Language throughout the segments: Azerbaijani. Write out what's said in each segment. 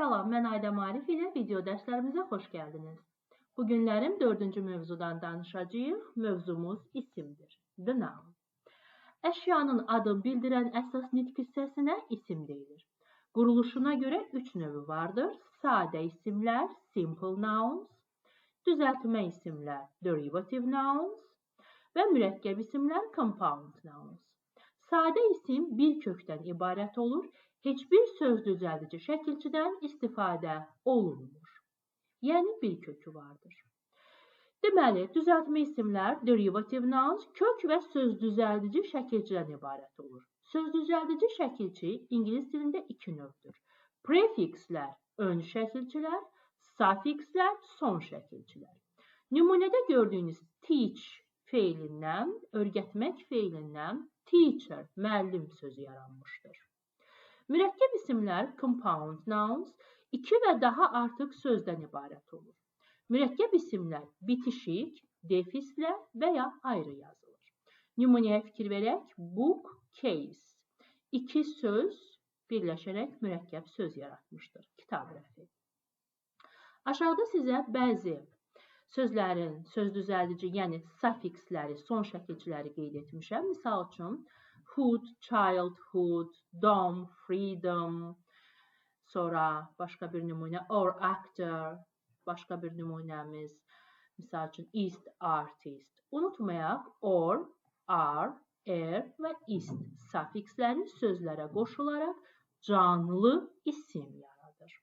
Salam, mən Ayda Marif ilə video dərslərimizə xoş gəldiniz. Bugünlərim 4-cü mövzudan danışacağıq. Mövzumuz isimdir. The noun. Əşyanın adını bildirən əsas nitq hissəsinə isim deyilir. Quruluşuna görə 3 növü vardır. Sadə isimlər, simple nouns, düzəltmə isimlər, derivative nouns və mürəkkəb isimlər, compound nouns. Sadə isim bir kökdən ibarət olur. Heç bir söz düzəldici şəkilçidən istifadə olunmur. Yəni bir kökü vardır. Deməli, düzəltmə isimlər, derivative nouns, kök və söz düzəldici şəkilçidən ibarət olur. Söz düzəldici şəkilçi ingilis dilində 2 növdür. Prefixlər, ön şəkilçilər, suffikslər, son şəkilçilər. Nümunədə gördüyünüz teach feilindən, öyrətmək feilindən teacher, müəllim sözü yaranmışdır. Mürəkkəb isimlər, compound nouns, 2 və daha artıq sözdən ibarət olur. Mürəkkəb isimlər bitişik, defislə və ya ayrı yazılır. Nümunəyə fikir verək, book, case. 2 söz birləşərək mürəkkəb söz yaratmışdır. Kitab rəfi. Aşağıda sizə bəzi sözlərin söz düzəldici, yəni suffiksləri, son şəkilçiləri qeyd etmişəm. Misal üçün, hood, childhood, dom, freedom, sonra başqa bir nümunə, or actor, başqa bir nümunəmiz, misal üçün, ist artist. Unutmayaq, or, are, və ist suffiksləri sözlərə qoşularaq canlı isim yaradır.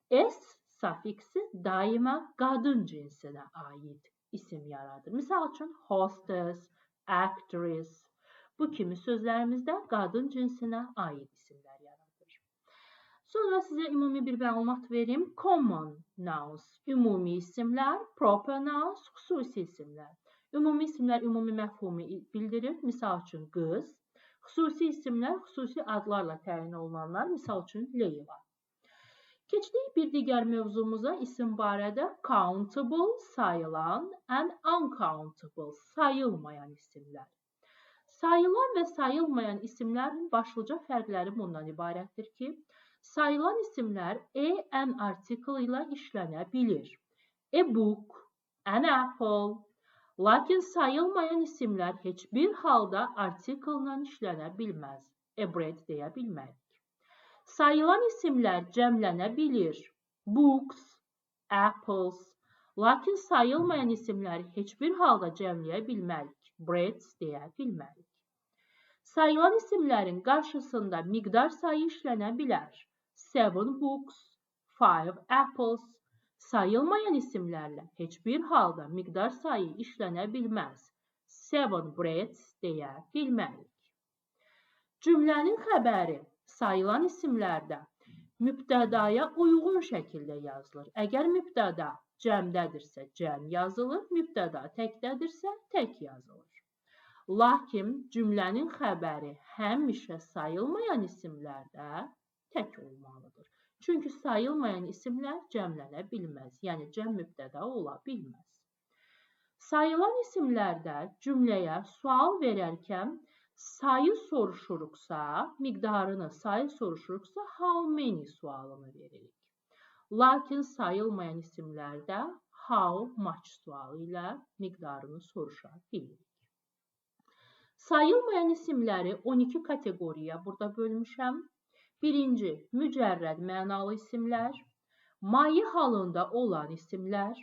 S suffiksi daima qadın cinsinə aid isim yaradır. Misal üçün, hostess, actress. Bu kimi sözlərimizdə qadın cinsinə aid isimlər yaradır. Sonra sizə ümumi bir məlumat verim. Common nouns, ümumi isimlər, proper nouns, xüsusi isimlər. Ümumi isimlər ümumi məfhumu bildirir. Misal üçün, qız. Xüsusi isimlər, xüsusi adlarla təyin olunanlar. Misal üçün, Leyla. Keçdik bir digər mövzumuza, isim barədə countable, sayılan, and uncountable, sayılmayan isimlər. Sayılan və sayılmayan isimlərin başlıca fərqləri bundan ibarətdir ki, sayılan isimlər an article ilə işlənə bilir. A book, an apple. Lakin sayılmayan isimlər heç bir halda article ilə işlənə bilməz. A bread deyə bilmərik. Sayılan isimlər cəmlənə bilir. Books, apples. Lakin sayılmayan isimləri heç bir halda cəmləyə bilmərik. Breads deyə bilmərik. Sayılan isimlərin qarşısında miqdar sayı işlənə bilər. 7 books, 5 apples. Sayılmayan isimlərlə heç bir halda miqdar sayı işlənə bilməz. 7 breads deyə bilmərik. Cümlənin xəbəri sayılan isimlərdə mübtədaya uyğun şəkildə yazılır. Əgər mübtəda cəmdədirsə cəm yazılır, mübtəda təkdədirsə tək yazılır. Lakin cümlənin xəbəri həmişə sayılmayan isimlərdə tək olmalıdır. Çünki sayılmayan isimlər cəmlənə bilməz, yəni cəm mübtəda ola bilməz. Sayılan isimlərdə cümləyə sual verərkən sayı soruşuruqsa, miqdarını sayı soruşuruqsa, how many sualını veririk. Lakin sayılmayan isimlərdə how much sualı ilə miqdarını soruşa bilirik. Sayılmayan isimləri 12 kateqoriyaya burada bölmüşəm. Birinci, mücərrəd mənalı isimlər, maye halında olan isimlər,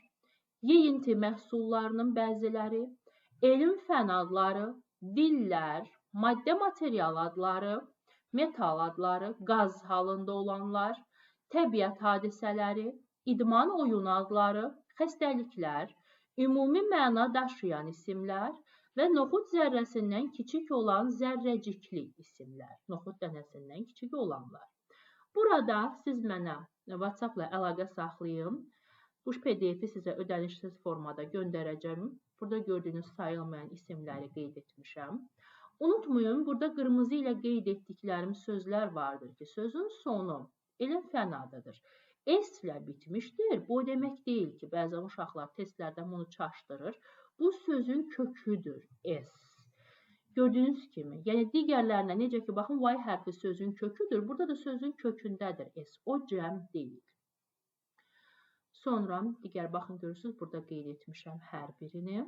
yeyinti məhsullarının bəziləri, elm fən adları, dillər, maddə material adları, metal adları, qaz halında olanlar, təbiət hadisələri, idman oyun adları, xəstəliklər, ümumi məna daşıyan isimlər və noxud zərrəsindən kiçik olan zərrəcikli isimlər, noxud dənəsindən kiçik olanlar. Burada siz mənə WhatsApp-la əlaqə saxlayın. Bu PDF-i sizə ödənişsiz formada göndərəcəm. Burada gördüyünüz sayılmayan isimləri qeyd etmişəm. Unutmayın, burada qırmızı ilə qeyd etdiklərim sözlər vardır ki, sözün sonu elm fən adıdır. S ilə bitmişdir. Bu demək deyil ki, bəzən uşaqlar testlərdən bunu çaşdırır. Bu sözün köküdür S. Gördüyünüz kimi, yəni digərlərinə necə ki, baxın, Y hərfi sözün köküdür. Burada da sözün kökündədir S. O cəm deyil. Sonra digər, baxın, görürsünüz, burada qeyd etmişəm hər birini.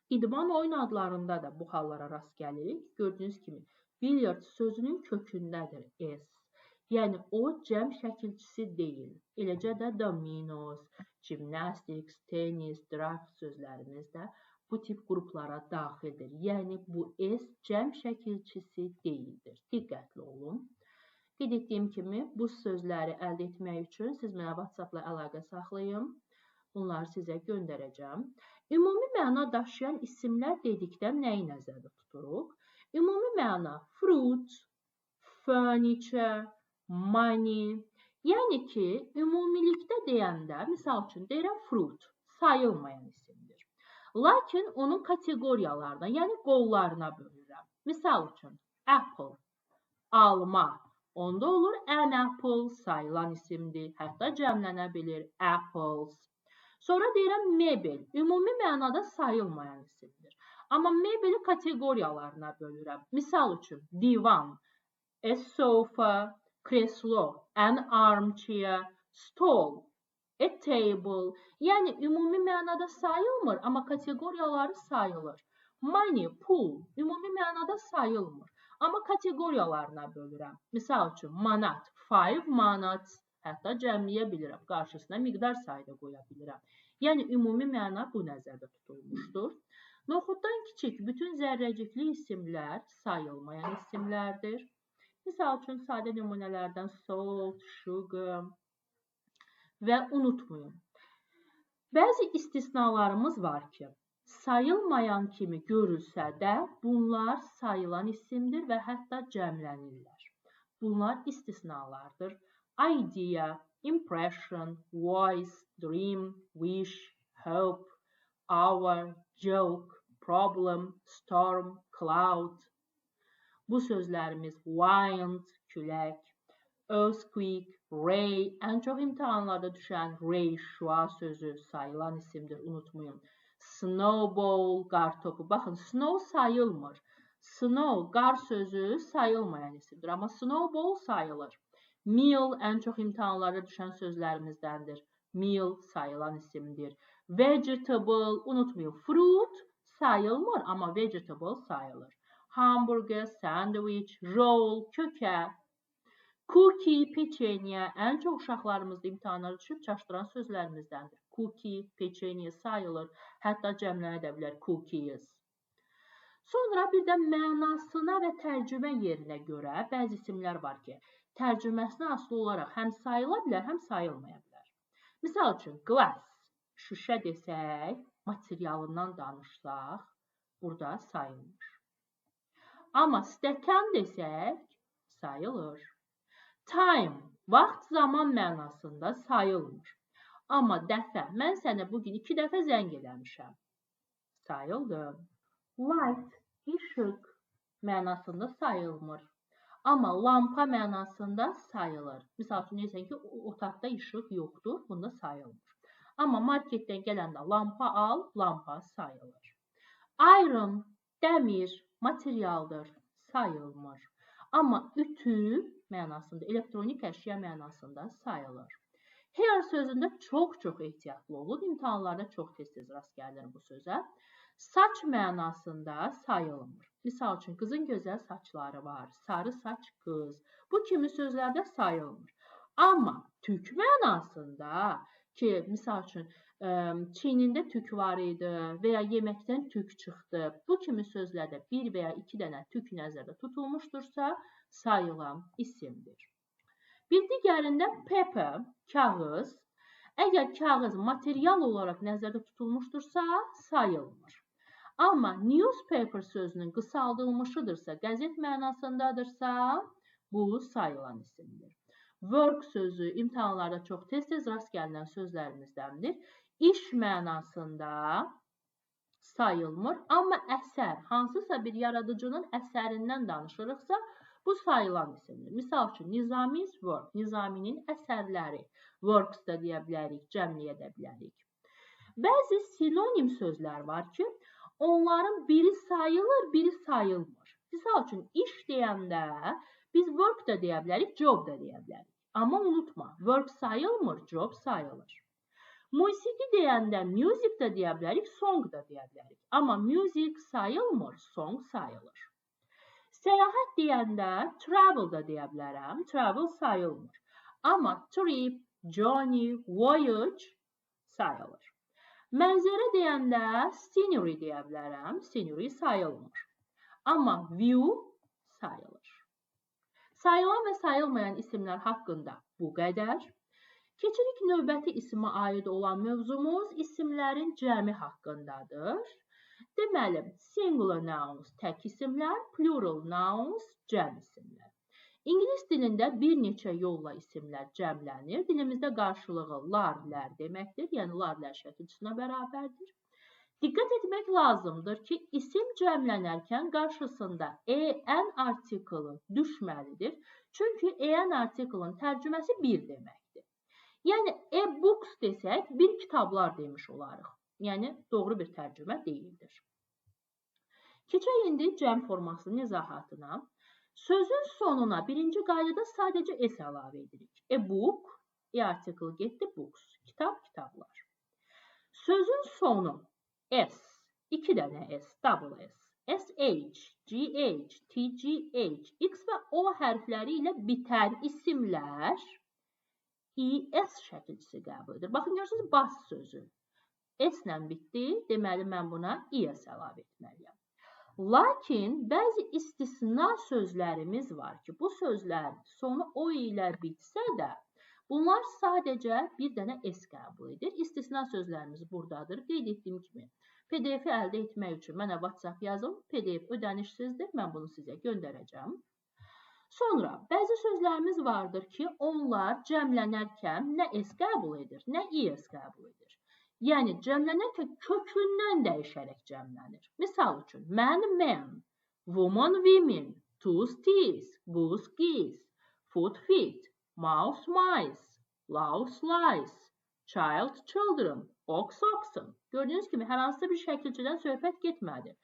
İdman oyun adlarında da bu hallara rast gəlirik. Gördüyünüz kimi, billiard sözünün kökündədir S. Yəni, o cəm şəkilçisi deyil. Eləcə də dominos, gimnastiks, tenis, draft sözlərimiz də bu tip qruplara daxildir. Yəni, bu S cəm şəkilçisi deyildir. Diqqətli olun. Qeyd etdiyim kimi, bu sözləri əldə etmək üçün siz mənə WhatsApp-la əlaqə saxlayın. Bunları sizə göndərəcəm. Ümumi məna daşıyan isimlər dedikdə nəyi nəzərdə tuturuq? Ümumi məna fruit, furniture, money. Yəni ki, ümumilikdə deyəndə, misal üçün, deyirəm fruit, sayılmayan isimdir. Lakin onun kateqoriyalarına, yəni qollarına bölürəm. Misal üçün, apple, alma. Onda olur an apple, sayılan isimdir. Hətta cəmlənə bilir, apples. Sonra deyirəm mebel, ümumi mənada sayılmayan isimdir. Amma mebeli kateqoriyalarına bölürəm. Misal üçün, divan, a sofa, kreslo, an armchair, stol, a table. Yəni, ümumi mənada sayılmır, amma kateqoriyaları sayılır. Money, pul, ümumi mənada sayılmır, amma kateqoriyalarına bölürəm. Misal üçün, manat, 5 manat, hətta cəmləyə bilirəm, qarşısına miqdar sayı da qoya bilirəm. Yəni, ümumi məna bu nəzərdə tutulmuşdur. Noxuddan kiçik bütün zərrəcikli isimlər sayılmayan isimlərdir. Misal üçün, sadə nümunələrdən salt, sugar və unutmayın. Bəzi istisnalarımız var ki, sayılmayan kimi görülsə də bunlar sayılan isimdir və hətta cəmlənirlər. Bunlar istisnalardır. Idea, impression, voice, dream, wish, hope, hour, joke, problem, storm, cloud. Bu sözlərimiz wind, külək, earthquake, ray, ən çox imtahanlarda düşən ray, şua sözü sayılan isimdir, unutmayın. Snowball, qar topu. Baxın, snow sayılmır. Snow, qar sözü sayılmayan isimdir, amma snowball sayılır. Meal, ən çox imtahanlarda düşən sözlərimizdəndir. Meal sayılan isimdir. Vegetable, unutmayın. Fruit sayılmır, amma vegetable sayılır. Hamburger, sandwich, roll, kökə. Cookie, peçeniyə, ən çox uşaqlarımızda imtahanlara düşüb çaşdıran sözlərimizdəndir. Cookie, peçeniyə sayılır, hətta cəmlənə də bilər cookies. Sonra bir də mənasına və tərcümə yerinə görə bəzi isimlər var ki, tərcüməsinə asılı olaraq həm sayıla bilər, həm sayılmaya bilər. Misal üçün, glass, şüşə desək, materialından danışsaq, burada sayılmır. Amma stəkan desək, sayılır. Time, vaxt, zaman mənasında sayılmır. Amma dəfə, mən sənə bugün 2 dəfə zəng eləmişəm. Sayıldı. Light, işıq mənasında sayılmır. Amma lampa mənasında sayılır. Misal üçün, deyirsən ki, otaqda işıq yoxdur, bunda sayılmır. Amma marketdən gələndə lampa al, lampa sayılır. Iron, dəmir, materialdır, sayılmır. Amma ütü mənasında, elektronik əşya mənasında sayılır. Hair sözündə çox ehtiyatlı olun. İmtahanlarda çox tez-tez rast gəlir bu sözə. Saç mənasında sayılmır. Misal üçün, qızın gözəl saçları var, sarı saç qız. Bu kimi sözlərdə sayılmır. Amma tük mənasında ki, misal üçün, çiynində tük var idi və ya yeməkdən tük çıxdı. Bu kimi sözlərdə 1 və ya 2 dənə tük nəzərdə tutulmuşdursa, sayılan isimdir. Bir digərində paper, kağız. Əgər kağız material olaraq nəzərdə tutulmuşdursa, sayılmır. Amma newspaper sözünün qısaldılmışıdırsa, qəzet mənasındadırsa, bu sayılan isimdir. Work sözü imtahanlarda çox tez-tez rast gəlinən sözlərimizdəndir. İş mənasında sayılmır, amma əsər, hansısa bir yaradıcının əsərindən danışırıqsa, bu sayılan isimdir. Misal üçün, Nizami's work, Nizaminin əsərləri. Works da deyə bilərik, cəmləyə də bilərik. Bəzi sinonim sözlər var ki, onların biri sayılır, biri sayılmır. Misal üçün, iş deyəndə biz work da deyə bilərik, job da deyə bilərik. Amma unutma, work sayılmır, job sayılır. Musiqi deyəndə music da deyə bilərik, song da deyə bilərik. Amma music sayılmır, song sayılır. Səyahət deyəndə travel da deyə bilərəm, travel sayılmır. Amma trip, journey, voyage sayılır. Mənzərə deyəndə scenery deyə bilərəm, scenery sayılmır. Amma view sayılır. Sayılan və sayılmayan isimlər haqqında bu qədər. Keçirik növbəti isimə aid olan mövzumuz isimlərin cəmi haqqındadır. Deməli, singular nouns tək isimlər, plural nouns cəm isimlər. İngilis dilində bir neçə yolla isimlər cəmlənir. Dilimizdə qarşılığı lar-lər deməkdir, yəni lar-lər şəkilçisinə bərabərdir. Diqqət etmək lazımdır ki, isim cəmlənərkən qarşısında en artiklı düşməlidir. Çünki en artiklın tərcüməsi bir deməkdir. Yəni, e-books desək, bir kitablar demiş olarıq. Yəni, doğru bir tərcümə deyildir. Keçək indi cəm formasının izahatına. Sözün sonuna birinci qaydada sadəcə s əlavə edirik. E-book, e-artikl getdi, books, kitab, kitablar. Sözün sonu s, 2 dənə s, double s, sh, gh, tgh, x və o hərfləri ilə bitən isimlər is şəkilçisi qəbul edir. Baxın, görürsünüz, bas sözü. S ilə bitdi, deməli mən buna is əlavə etməliyəm. Lakin bəzi istisna sözlərimiz var ki, bu sözlər sonu o ilə bitsə də, bunlar sadəcə bir dənə s qəbul edir. İstisna sözlərimiz buradadır. Qeyd etdiyim kimi, PDF-i əldə etmək üçün mənə WhatsApp yazın. PDF ödənişsizdir, mən bunu sizə göndərəcəm. Sonra, bəzi sözlərimiz vardır ki, onlar cəmlənərkən nə s qəbul edir, nə is qəbul edir. Yəni, cəmlənərkən kökündən dəyişərək cəmlənir. Misal üçün, man, men, woman, women, tooth, teeth, goose, geese, foot, feet, mouse, mice, louse, lice, child, children, ox, oxen. Gördüyünüz kimi, hər hansısa bir şəkilçidən söhbət getmədi.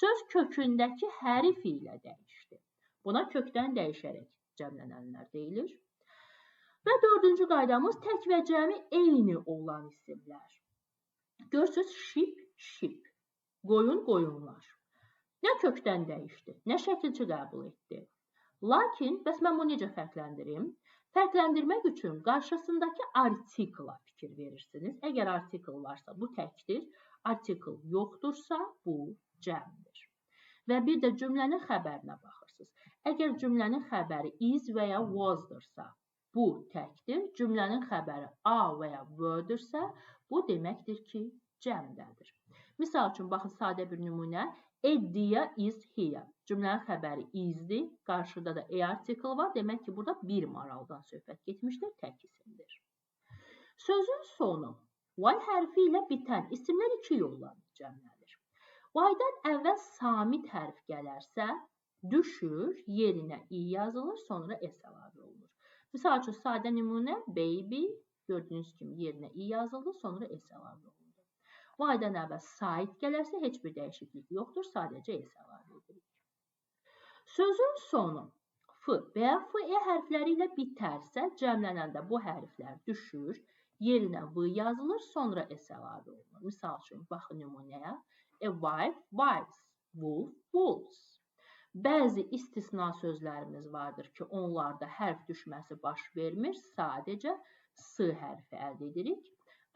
Söz kökündəki hərf ilə dəyişdi. Buna kökdən dəyişərək cəmlənənlər deyilir. Və dördüncü qaydamız tək və cəmi eyni olan isimlər. Görürsünüz, sheep, sheep, qoyun, qoyunlar. Nə kökdən dəyişdi, nə şəkilçi qəbul etdi. Lakin, bəs mən bunu necə fərqləndirim? Fərqləndirmək üçün qarşısındakı artikla fikir verirsiniz. Əgər artikl varsa, bu təkdir. Artikl yoxdursa, bu cəmdir. Və bir də cümlənin xəbərinə baxırsınız. Əgər cümlənin xəbəri is və ya wasdırsa, bu təkdir. Cümlənin xəbəri a və ya wordırsa, bu deməkdir ki, cəmdədir. Misal üçün, baxın, sadə bir nümunə. Eddie is here. Cümlənin xəbəri isdir. Qarşıda da e-artikl var. Demək ki, burada bir maraldan söhbət getmişdir. Tək isimdir. Sözün sonu y hərfi ilə bitən isimlər iki yolla cəmlənir. Y-dan əvvəl samit hərf gələrsə, düşür, yerinə i yazılır, sonra s əlavə olunur. Misal üçün, sadə nümunə, baby, gördüyünüz kimi yerinə i yazıldı, sonra s əlavə olundu. Y-dan əvvəl sait gələrsə, heç bir dəyişiklik yoxdur, sadəcə s əlavə edilir. Sözün sonu f və ya f hərfləri ilə bitərsə, cəmlənəndə bu hərflər düşür, yerinə v yazılır, sonra s əlavə olunur. Misal üçün, baxın nümunəyə. A wife, wives, wolf, wolves. Bəzi istisna sözlərimiz vardır ki, onlarda hərf düşməsi baş vermir, sadəcə s hərfi əldə edirik,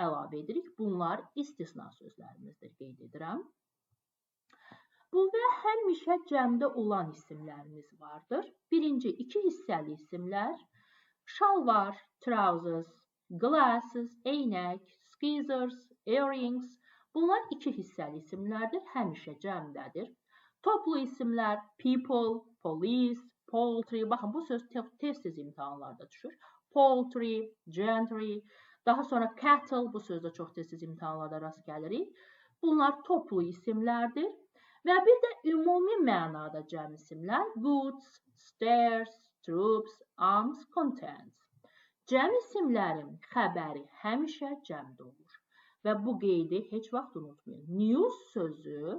əlavə edirik. Bunlar istisna sözlərimizdir, qeyd edirəm. Bu və həmişə cəmdə olan isimlərimiz vardır. Birinci, iki hissəli isimlər, şalvar, trousers, glasses, eynək, scissors, earrings. Bunlar iki hissəli isimlərdir, həmişə cəmdədir. Toplu isimlər people, police, poultry. Baxın, bu söz tez-tez imtahanlarda düşür. Poultry, gentry, daha sonra cattle, bu sözdə çox tez-tez imtahanlarda rast gəlirik. Bunlar toplu isimlərdir. Və bir də ümumi mənada cəm isimlər goods, stairs, troops, arms, contents. Cəm isimlərin xəbəri həmişə cəmdə olur. Və bu qeydi heç vaxt unutmayın. News sözü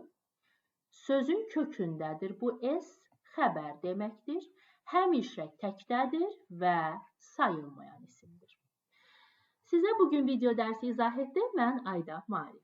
sözün kökündədir. Bu es xəbər deməkdir. Həmişə təkdədir və sayılmayan isimdir. Sizə bugün video dərsi izah etdim. Mən Ayda Maarif.